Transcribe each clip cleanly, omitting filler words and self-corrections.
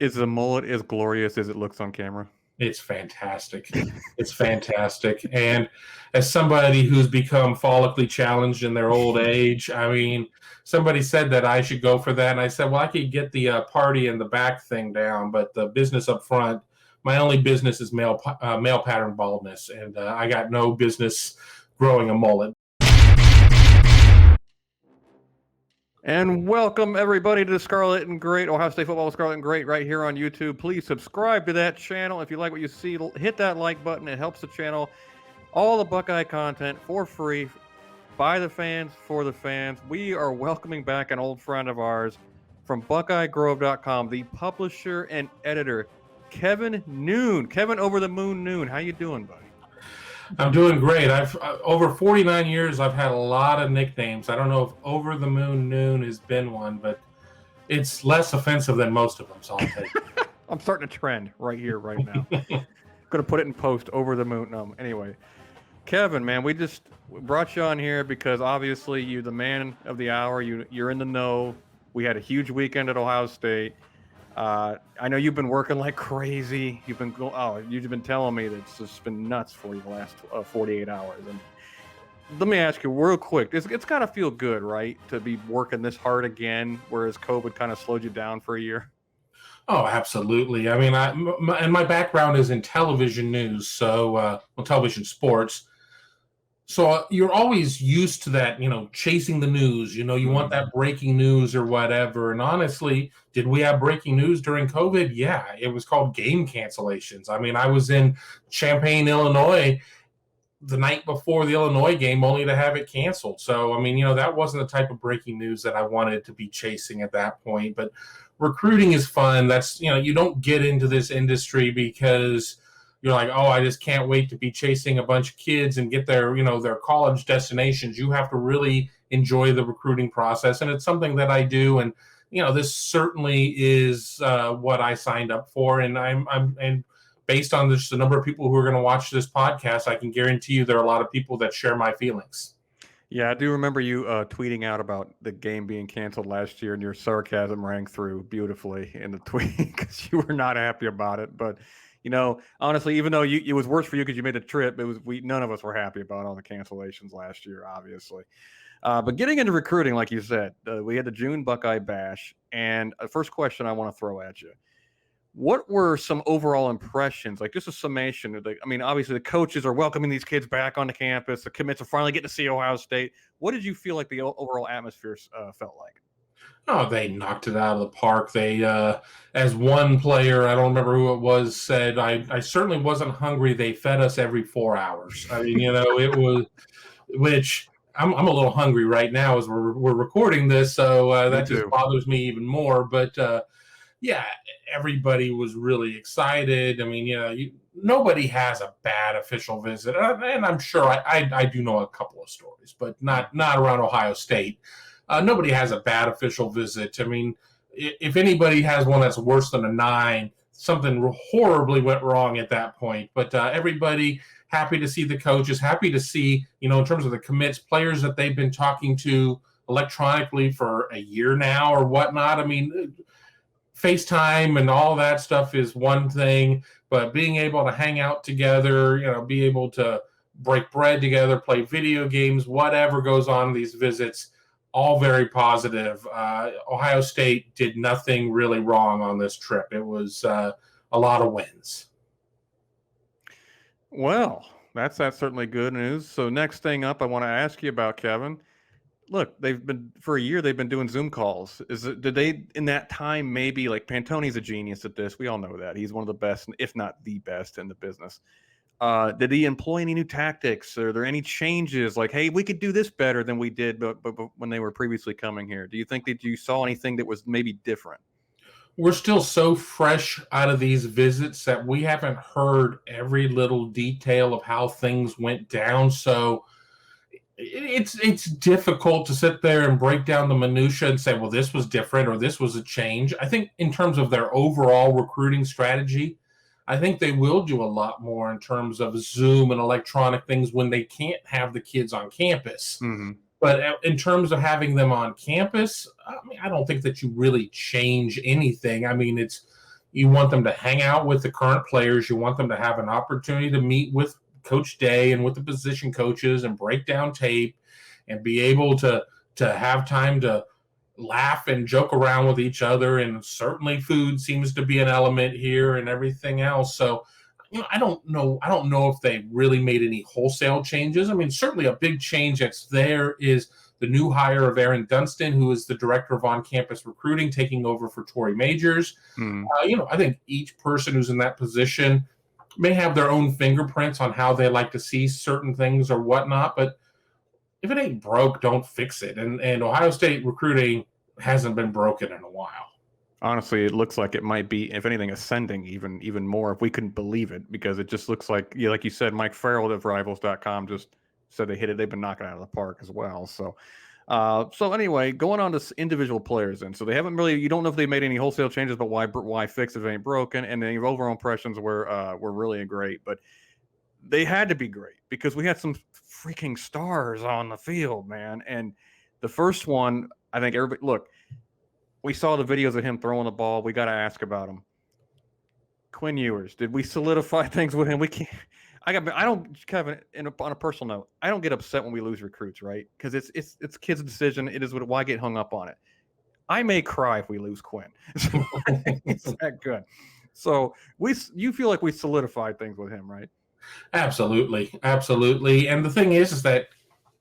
Is the mullet as glorious as it looks on camera? It's fantastic. It's fantastic. And as somebody who's become follically challenged in their old age, I mean, somebody said that I should go for that. And I said, well, I could get the party in the back thing down, but the business up front, my only business is male pattern baldness. And I got no business growing a mullet. And welcome everybody to the Scarlet and Great, Ohio State Football Scarlet and Great right here on YouTube. Please subscribe to that channel. If you like what you see, hit that like button. It helps the channel. All the Buckeye content for free, by the fans, for the fans. We are welcoming back an old friend of ours from BuckeyeGrove.com, the publisher and editor, Kevin Noon. Kevin Over the Moon Noon. How you doing, buddy? I'm doing great. I've over 49 years, I've had a lot of nicknames. I don't know if Over the Moon Noon has been one, but it's less offensive than most of them, so I'll take it. I'm starting a trend right here, right now. Gonna put it in post. Over the Moon. No, anyway, Kevin, man, we just brought you on here because obviously you're the man of the hour. You're in the know. We had a huge weekend at Ohio State. I know you've been working like crazy. You've been telling me that it's just been nuts for you the last 48 hours. And let me ask you real quick. It's got to feel good, right, to be working this hard again, whereas COVID kind of slowed you down for a year? Oh, absolutely. I mean, my background is in television news, so television sports. So you're always used to that, chasing the news. You want that breaking news or whatever. And honestly, did we have breaking news during COVID? Yeah, it was called game cancellations. I mean, I was in Champaign, Illinois, the night before the Illinois game only to have it canceled. So, I mean, that wasn't the type of breaking news that I wanted to be chasing at that point. But recruiting is fun. That's, you don't get into this industry because you're like, oh, I just can't wait to be chasing a bunch of kids and get their, their college destinations. You have to really enjoy the recruiting process. And it's something that I do. And, this certainly is what I signed up for. And and based on the number of people who are going to watch this podcast, I can guarantee you there are a lot of people that share my feelings. Yeah, I do remember you tweeting out about the game being canceled last year, and your sarcasm rang through beautifully in the tweet because you were not happy about it. But honestly, even though it was worse for you because you made the trip, none of us were happy about all the cancellations last year, obviously. But getting into recruiting, like you said, we had the June Buckeye Bash, and the first question I want to throw at you: what were some overall impressions? Like just a summation. Obviously the coaches are welcoming these kids back onto campus. The commits are finally getting to see Ohio State. What did you feel like the overall atmosphere felt like? Oh, they knocked it out of the park. They, as one player, I don't remember who it was, said, I certainly wasn't hungry. They fed us every 4 hours. I mean, it was, which I'm a little hungry right now as we're recording this. So that just bothers me even more. But yeah, everybody was really excited. I mean, nobody has a bad official visit. And I'm sure I do know a couple of stories, but not around Ohio State. Nobody has a bad official visit. I mean, if anybody has one that's worse than a 9, something horribly went wrong at that point. But everybody happy to see the coaches, happy to see, in terms of the commits, players that they've been talking to electronically for a year now or whatnot. I mean, FaceTime and all that stuff is one thing, but being able to hang out together, be able to break bread together, play video games, whatever goes on in these visits, all very positive. Ohio State did nothing really wrong on this trip. It was a lot of wins. Well, that's certainly good news. So next thing up, I want to ask you about, Kevin. Look, for a year, they've been doing Zoom calls. Did they, in that time, maybe, like, Pantoni's a genius at this. We all know that. He's one of the best, if not the best in the business. Did he employ any new tactics? Are there any changes? Like, hey, we could do this better than we did but when they were previously coming here. Do you think that you saw anything that was maybe different? We're still so fresh out of these visits that we haven't heard every little detail of how things went down. So it's difficult to sit there and break down the minutia and say, well, this was different or this was a change. I think in terms of their overall recruiting strategy, I think they will do a lot more in terms of Zoom and electronic things when they can't have the kids on campus. Mm-hmm. But in terms of having them on campus, I don't think that you really change anything. I mean, it's You want them to hang out with the current players. You want them to have an opportunity to meet with Coach Day and with the position coaches and break down tape and be able to have time to laugh and joke around with each other. And certainly food seems to be an element here and everything else. So, I don't know if they really made any wholesale changes. I mean, certainly a big change that's there is the new hire of Aaron Dunstan, who is the director of on-campus recruiting, taking over for Tory Majors. I think each person who's in that position may have their own fingerprints on how they like to see certain things or whatnot, but if it ain't broke, don't fix it. And Ohio State recruiting hasn't been broken in a while. Honestly, it looks like it might be, if anything, ascending even more, if we couldn't believe it, because it just looks like, like you said, Mike Farrell of Rivals.com just said they hit it. They've been knocking it out of the park as well. So, anyway, going on to individual players, and so they haven't really. You don't know if they made any wholesale changes, but why fix if it ain't broken? And the overall impressions were really great, but they had to be great because we had some freaking stars on the field, man. And the first one, I think everybody look. We saw the videos of him throwing the ball. We got to ask about him. Quinn Ewers, did we solidify things with him? We can't. Kevin, on a personal note, I don't get upset when we lose recruits, right? Because it's kids' decision. It is what. Why get hung up on it? I may cry if we lose Quinn. It's that good. So you feel like we solidified things with him, right? Absolutely. And the thing is that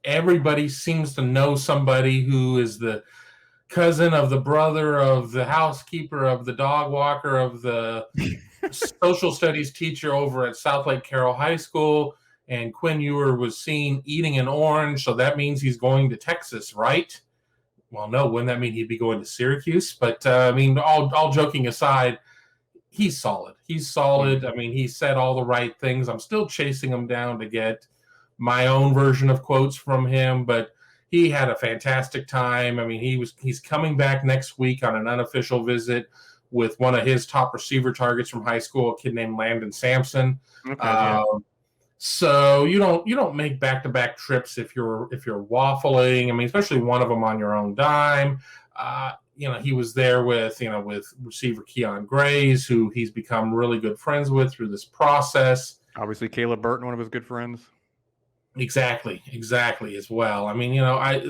everybody seems to know somebody who is the cousin of the brother of the housekeeper of the dog walker of the social studies teacher over at South Lake Carroll High School. And Quinn Ewers was seen eating an orange, so that means he's going to Texas, right? Well, no, wouldn't that mean he'd be going to Syracuse? But all joking aside, he's solid. I mean, he said all the right things. I'm still chasing him down to get my own version of quotes from him, but he had a fantastic time. I mean, he's coming back next week on an unofficial visit with one of his top receiver targets from high school, a kid named Landon Sampson. Okay, So you don't make back-to-back trips if you're waffling. I mean, especially one of them on your own dime. He was there with receiver Keon Grays, who he's become really good friends with through this process. Obviously, Caleb Burton, one of his good friends. Exactly as well. I mean, I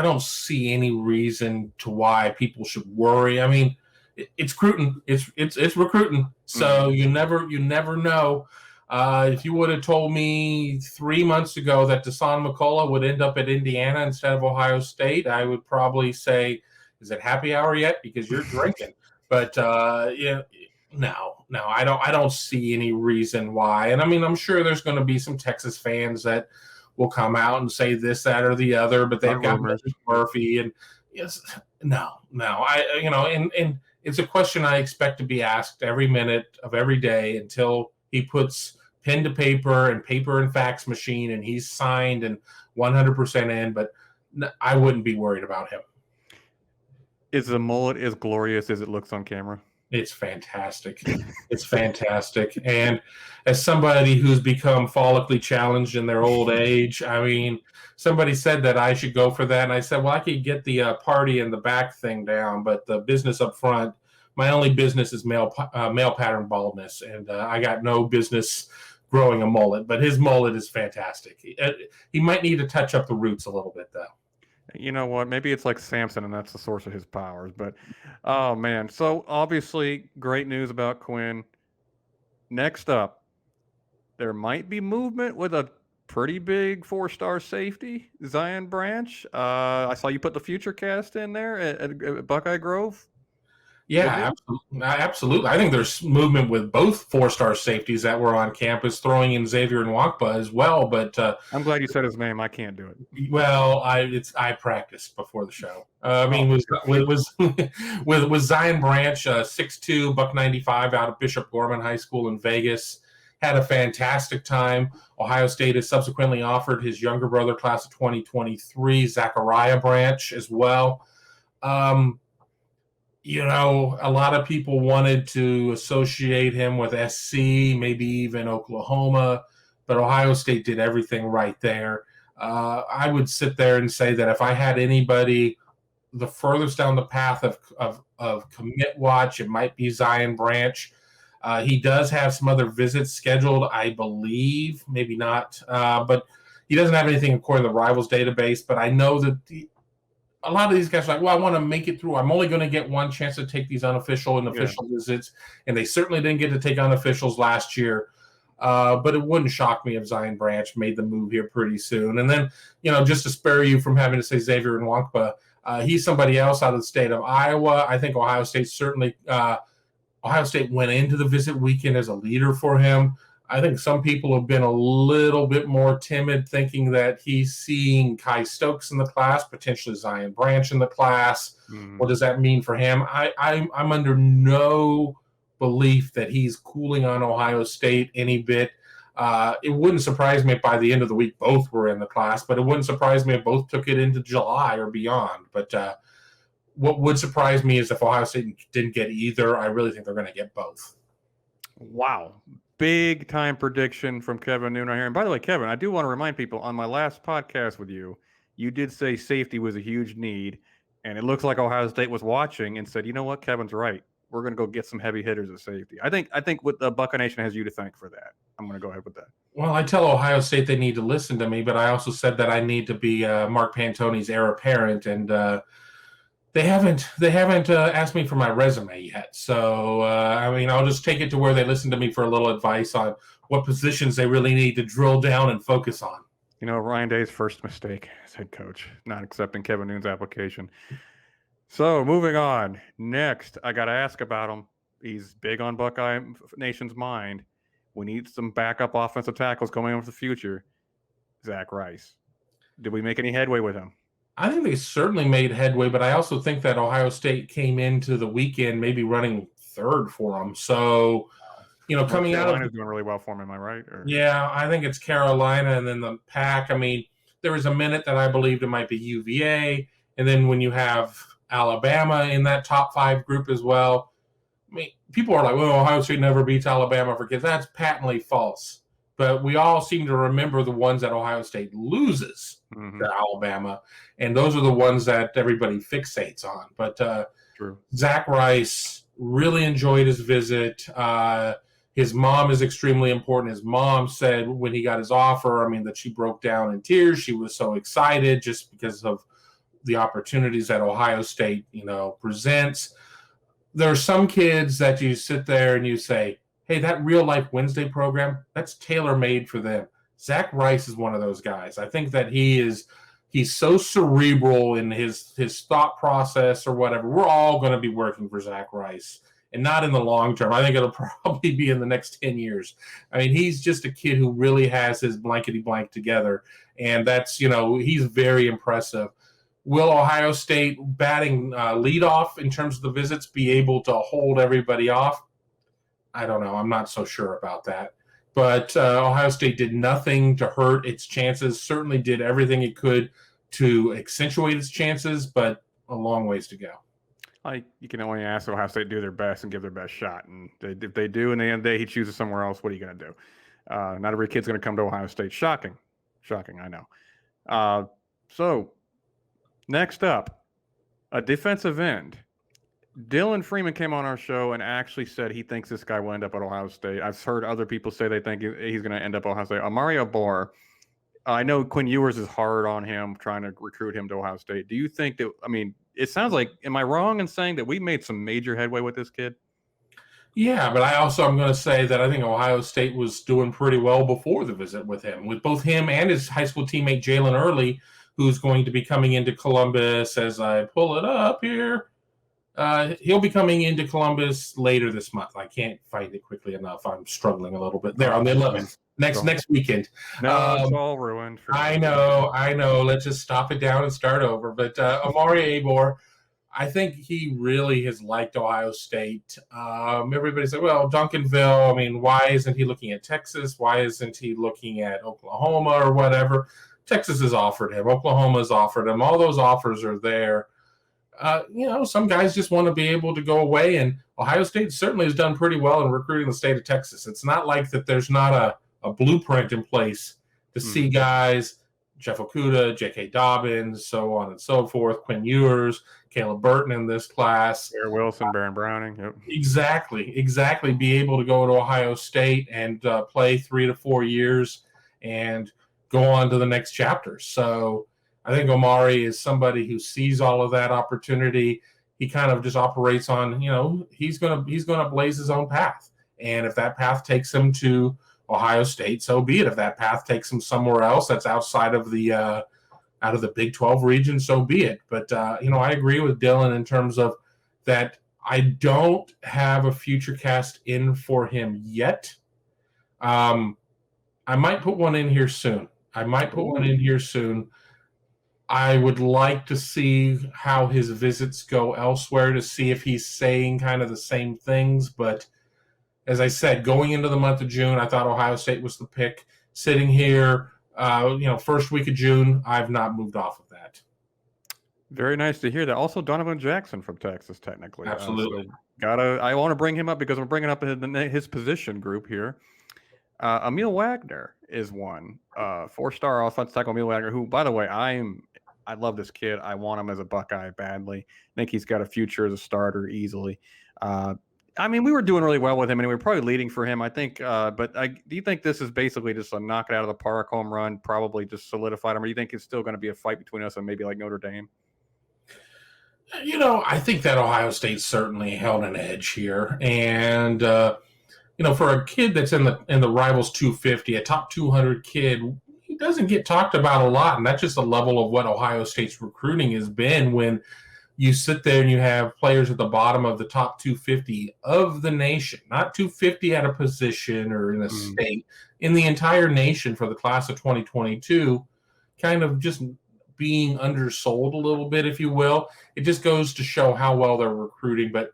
don't see any reason to why people should worry. I mean, it's recruiting. It's recruiting. So you never know. If you would have told me 3 months ago that Dasan McCullough would end up at Indiana instead of Ohio State, I would probably say, is it happy hour yet? Because you're drinking. But no, I don't see any reason why. And I mean, I'm sure there's going to be some Texas fans that will come out and say this, that, or the other, but they've got Murphy and and it's a question I expect to be asked every minute of every day until he puts pen to paper and fax machine and he's signed and 100% in, but I wouldn't be worried about him. Is the mullet as glorious as it looks on camera? It's fantastic. It's fantastic. And as somebody who's become follically challenged in their old age, I mean, somebody said that I should go for that. And I said, well, I could get the party and the back thing down, but the business up front, my only business is male pattern baldness. And I got no business growing a mullet, but his mullet is fantastic. He might need to touch up the roots a little bit, though. You know what? Maybe it's like Samson, and that's the source of his powers. But, oh, man. So, obviously, great news about Quinn. Next up, there might be movement with a pretty big 4-star safety, Zion Branch. I saw you put the futurecast in there at Buckeye Grove. Yeah, absolutely. I think there's movement with both 4-star safeties that were on campus, throwing in Xavier Nwakpa as well. But I'm glad you said his name. I can't do it. Well, I practiced before the show. With Zion Branch, 6'2", $195 out of Bishop Gorman High School in Vegas. Had a fantastic time. Ohio State has subsequently offered his younger brother, class of 2023, Zachariah Branch, as well. A lot of people wanted to associate him with SC, maybe even Oklahoma, but Ohio State did everything right there. I would sit there and say that if I had anybody the furthest down the path of commit watch. It might be Zion Branch. He does have some other visits scheduled, I believe, maybe not, but he doesn't have anything according to the Rivals database. But I know that a lot of these guys are like, well, I want to make it through. I'm only going to get one chance to take these unofficial and official visits, and they certainly didn't get to take unofficials last year. But it wouldn't shock me if Zion Branch made the move here pretty soon. And then, just to spare you from having to say Xavier Nwankpa, he's somebody else out of the state of Iowa. I think Ohio State certainly Ohio State went into the visit weekend as a leader for him. I think some people have been a little bit more timid, thinking that he's seeing Kai Stokes in the class, potentially Zion Branch in the class. What does that mean for him? I'm under no belief that he's cooling on Ohio State any bit. It wouldn't surprise me if by the end of the week both were in the class, but it wouldn't surprise me if both took it into July or beyond. But what would surprise me is if Ohio State didn't get either. I really think they're going to get both. Wow. Big time prediction from Kevin Noonan here. And by the way, Kevin, I do want to remind people on my last podcast with you, you did say safety was a huge need. And it looks like Ohio State was watching and said, you know what, Kevin's right. We're going to go get some heavy hitters at safety. I think what the Buckeye Nation has you to thank for that. I'm going to go ahead with that. Well, I tell Ohio State they need to listen to me, but I also said that I need to be Mark Pantoni's heir apparent, and they haven't asked me for my resume yet. So I'll just take it to where they listen to me for a little advice on what positions they really need to drill down and focus on. Ryan Day's first mistake as head coach, not accepting Kevin Noon's application. So moving on. Next, I got to ask about him. He's big on Buckeye Nation's mind. We need some backup offensive tackles coming in for the future. Zach Rice. Did we make any headway with him? I think they certainly made headway, but I also think that Ohio State came into the weekend maybe running third for them. So, coming out of Carolina's doing really well for him, am I right? Yeah, I think it's Carolina and then the Pack. There was a minute that I believed it might be UVA, and then when you have Alabama in that top 5 group as well. People are like, well, Ohio State never beats Alabama for kids. That's patently false. But we all seem to remember the ones that Ohio State loses to Alabama, and those are the ones that everybody fixates on. But True. Zach Rice really enjoyed his visit. His mom is extremely important. His mom said when he got his offer, that she broke down in tears. She was so excited just because of the opportunities that Ohio State, presents. There are some kids that you sit there and you say, hey, that Real Life Wednesday program, that's tailor-made for them. Zach Rice is one of those guys. I think that he's so cerebral in his thought process or whatever. We're all going to be working for Zach Rice, and not in the long term. I think it'll probably be in the next 10 years. He's just a kid who really has his blankety-blank together, and that's, he's very impressive. Will Ohio State batting leadoff in terms of the visits be able to hold everybody off? I don't know. I'm not so sure about that. But Ohio State did nothing to hurt its chances, certainly did everything it could to accentuate its chances, but a long ways to go. You can only ask Ohio State to do their best and give their best shot. And if they do, and the end of the day he chooses somewhere else, what are you going to do? Not every kid's going to come to Ohio State. Shocking, I know. So next up, a defensive end. Dylan Freeman came on our show and actually said he thinks this guy will end up at Ohio State. I've heard other people say they think he's going to end up at Ohio State. Omari Abor, I know Quinn Ewers is hard on him, trying to recruit him to Ohio State. Do you think that, it sounds like, am I wrong in saying that we made some major headway with this kid? Yeah, but I'm going to say that I think Ohio State was doing pretty well before the visit with him, with both him and his high school teammate Jalen Early, who's going to be coming into Columbus as I pull it up here. He'll be coming into Columbus later this month. I can't find it quickly enough. I'm struggling a little bit there on the 11th. Next weekend. No, it's all ruined. I know. Let's just stop it down and start over. But Omari Abor, I think he really has liked Ohio State. Everybody said, well, Duncanville, why isn't he looking at Texas? Why isn't he looking at Oklahoma or whatever? Texas has offered him. Oklahoma has offered him. All those offers are there. Some guys just want to be able to go away, and Ohio State certainly has done pretty well in recruiting the state of Texas. It's not like that there's not a blueprint in place to see guys, Jeff Okudah, J.K. Dobbins, so on and so forth, Quinn Ewers, Caleb Burton in this class. Bear Wilson, Baron Browning. Yep. Exactly. Be able to go to Ohio State and play 3 to 4 years and go on to the next chapter. So I think Omari is somebody who sees all of that opportunity. He kind of just operates on, he's gonna blaze his own path. And if that path takes him to Ohio State, so be it. If that path takes him somewhere else that's outside of the out of the Big 12 region, so be it. But I agree with Dylan in terms of that. I don't have a future cast in for him yet. I might put one in here soon. I would like to see how his visits go elsewhere to see if he's saying kind of the same things. But as I said, going into the month of June, I thought Ohio State was the pick. Sitting here, first week of June, I've not moved off of that. Very nice to hear that. Also, Donovan Jackson from Texas, technically. Absolutely. I want to bring him up because we're bringing up his position group here. Aamil Wagner is one. 4-star offensive tackle Aamil Wagner, who, by the way, I love this kid. I want him as a Buckeye badly. I think he's got a future as a starter easily. We were doing really well with him, and we were probably leading for him, I think. Do you think this is basically just a knock it out of the park home run, probably just solidified him, or do you think it's still going to be a fight between us and maybe like Notre Dame? I think that Ohio State certainly held an edge here. And, for a kid that's in the Rivals 250, a top 200 kid, he doesn't get talked about a lot. And that's just the level of what Ohio State's recruiting has been when you sit there and you have players at the bottom of the top 250 of the nation, not 250 at a position or in a state, in the entire nation for the class of 2022, kind of just being undersold a little bit, if you will. It just goes to show how well they're recruiting. But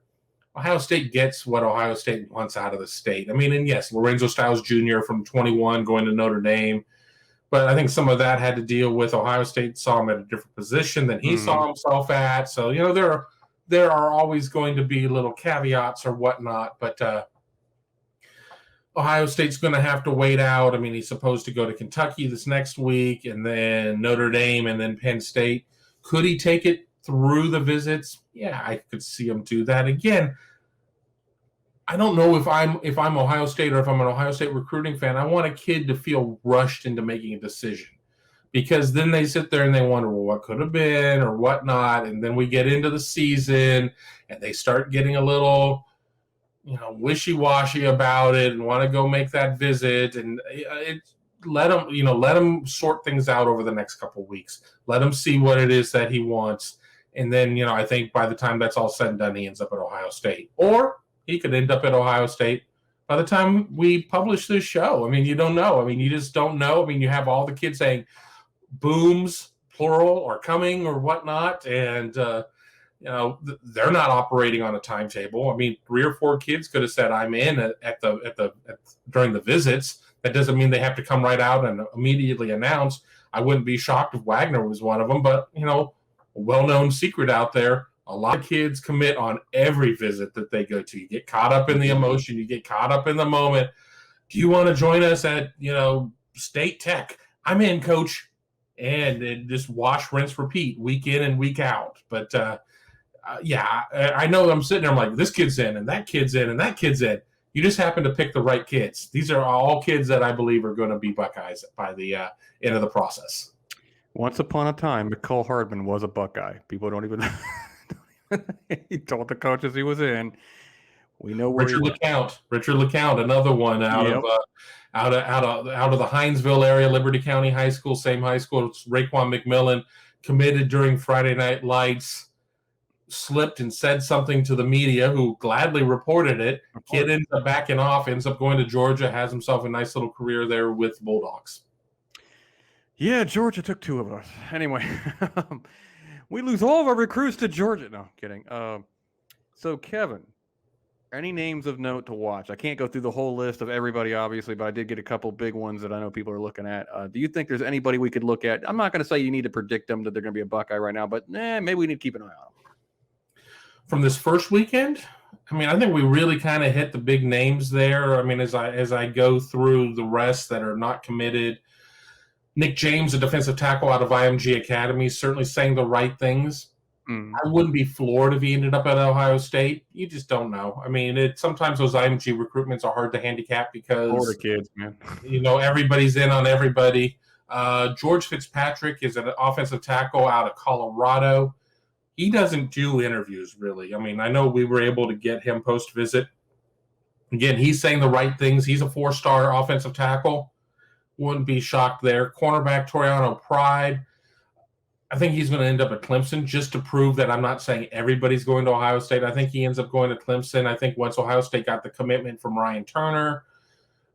Ohio State gets what Ohio State wants out of the state. And yes, Lorenzo Styles Jr. from 21 going to Notre Dame. But I think some of that had to deal with Ohio State saw him at a different position than he saw himself at. So, there are always going to be little caveats or whatnot. But Ohio State's going to have to wait out. He's supposed to go to Kentucky this next week and then Notre Dame and then Penn State. Could he take it through the visits? Yeah, I could see him do that. Again, I don't know if I'm Ohio State or if I'm an Ohio State recruiting fan. I want a kid to feel rushed into making a decision because then they sit there and they wonder, well, what could have been or whatnot. And then we get into the season and they start getting a little – wishy-washy about it and want to go make that visit, and let him sort things out over the next couple of weeks. Let him see what it is that he wants, and then I think by the time that's all said and done, he ends up at Ohio State, or he could end up at Ohio State by the time we publish this show. You don't know. You just don't know. You have all the kids saying booms, plural, or coming or whatnot, and they're not operating on a timetable. 3 or 4 kids could have said, "I'm in" during the visits. That doesn't mean they have to come right out and immediately announce. I wouldn't be shocked if Wagner was one of them. But a well-known secret out there: a lot of kids commit on every visit that they go to. You get caught up in the emotion. You get caught up in the moment. Do you want to join us at State Tech? I'm in, coach. And it just wash, rinse, repeat, week in and week out. But I know I'm sitting there, I'm like, this kid's in, and that kid's in, and that kid's in. You just happen to pick the right kids. These are all kids that I believe are going to be Buckeyes by the end of the process. Once upon a time, Nicole Hardman was a Buckeye. People don't even know. He told the coaches he was in. We know where Richard LeCount, another one out of the Hinesville area, Liberty County High School, same high school. It's Raekwon McMillan, committed during Friday Night Lights. Slipped and said something to the media, who gladly reported it. Kid ends up backing off, ends up going to Georgia, has himself a nice little career there with the Bulldogs. Yeah, Georgia took 2 of us. Anyway, we lose all of our recruits to Georgia. No, kidding. So, Kevin, any names of note to watch? I can't go through the whole list of everybody, obviously, but I did get a couple big ones that I know people are looking at. Do you think there's anybody we could look at? I'm not going to say you need to predict them that they're going to be a Buckeye right now, but maybe we need to keep an eye on them. From this first weekend, I think we really kind of hit the big names there. As I go through the rest that are not committed, Nick James, a defensive tackle out of IMG Academy, certainly saying the right things. Mm. I wouldn't be floored if he ended up at Ohio State. You just don't know. I mean, sometimes those IMG recruitments are hard to handicap Florida because kids, man. everybody's in on everybody. George Fitzpatrick is an offensive tackle out of Colorado. He doesn't do interviews really. I mean, I know we were able to get him post visit. Again, he's saying the right things. He's a 4-star offensive tackle. Wouldn't be shocked there. Cornerback Toriano Pride. I think he's going to end up at Clemson just to prove that I'm not saying everybody's going to Ohio State. I think he ends up going to Clemson. I think once Ohio State got the commitment from Ryan Turner,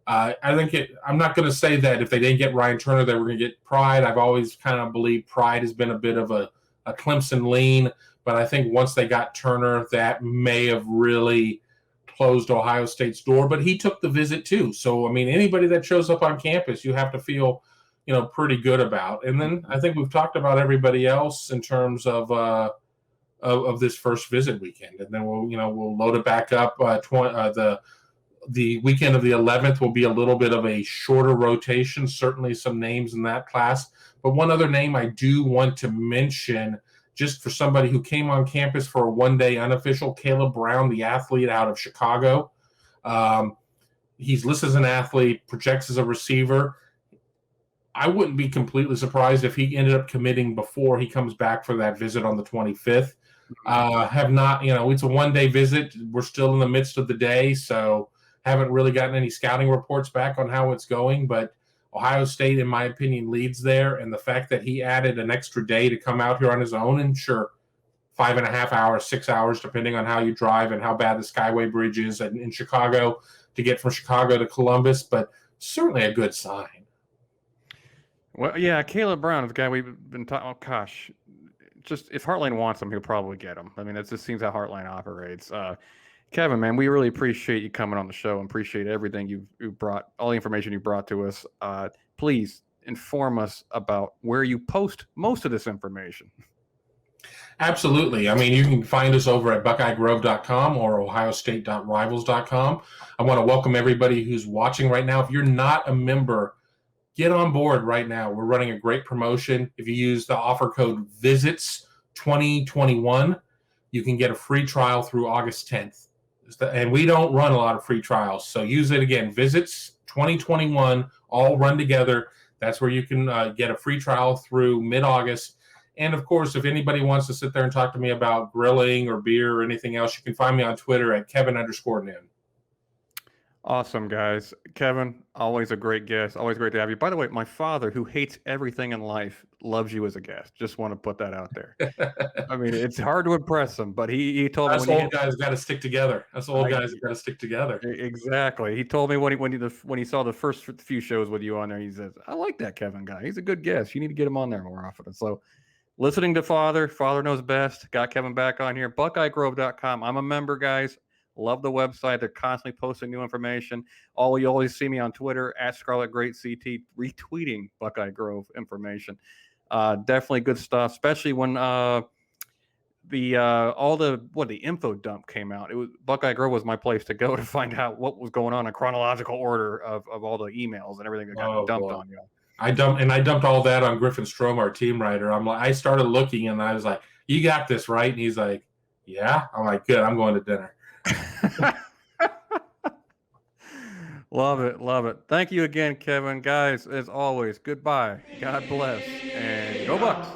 I'm not going to say that if they didn't get Ryan Turner, they were going to get Pride. I've always kind of believed Pride has been a bit of a Clemson lean, but I think once they got Turner, that may have really closed Ohio State's door. But he took the visit too. So, I mean, anybody that shows up on campus, you have to feel pretty good about. And then I think we've talked about everybody else in terms of this first visit weekend, and then we'll load it back up. The weekend of the 11th will be a little bit of a shorter rotation. Certainly some names in that class, but one other name I do want to mention, just for somebody who came on campus for a one-day unofficial, Caleb Brown, the athlete out of Chicago. He's listed as an athlete, projects as a receiver. I wouldn't be completely surprised if he ended up committing before he comes back for that visit on the 25th. Have not, it's a one-day visit. We're still in the midst of the day, so haven't really gotten any scouting reports back on how it's going. But Ohio State, in my opinion, leads there. And the fact that he added an extra day to come out here on his own, and sure, 5.5 hours, 6 hours, depending on how you drive and how bad the Skyway Bridge is in Chicago to get from Chicago to Columbus, but certainly a good sign. Well, yeah, Caleb Brown is the guy we've been talking. Oh, gosh, just if Heartline wants him, he'll probably get him. I mean, it just seems how Heartline operates. Kevin, man, we really appreciate you coming on the show and appreciate everything you've brought, all the information you brought to us. Please inform us about where you post most of this information. Absolutely. I mean, you can find us over at buckeyegrove.com or ohiostate.rivals.com. I want to welcome everybody who's watching right now. If you're not a member, get on board right now. We're running a great promotion. If you use the offer code VISITS2021, you can get a free trial through August 10th. And we don't run a lot of free trials, so use it again. VISITS2021, all run together. That's where you can get a free trial through mid-August. And, of course, if anybody wants to sit there and talk to me about grilling or beer or anything else, you can find me on Twitter at Kevin_Noon. Awesome, guys. Kevin, always a great guest. Always great to have you. By the way, my father, who hates everything in life, loves you as a guest. Just want to put that out there. I mean, it's hard to impress him, but he told me. Us old guys got to stick together. Us old guys got to stick together. Exactly. He told me when he saw the first few shows with you on there, he says, "I like that Kevin guy. He's a good guest. You need to get him on there more often." And so, listening to Father knows best. Got Kevin back on here. BuckeyeGrove.com. I'm a member, guys. Love the website. They're constantly posting new information. You always see me on Twitter at Scarlet Great CT retweeting Buckeye Grove information. Definitely good stuff, especially when the info dump came out. It was Buckeye Grove was my place to go to find out what was going on in chronological order of all the emails and everything that got dumped on you. I dumped all that on Griffin Strom, our team writer. I started looking and I was like, "You got this, right?" And he's like, "Yeah." I'm like, "Good. I'm going to dinner." Love it. Thank you again, Kevin. Guys, as always, goodbye. God bless. And go Bucks.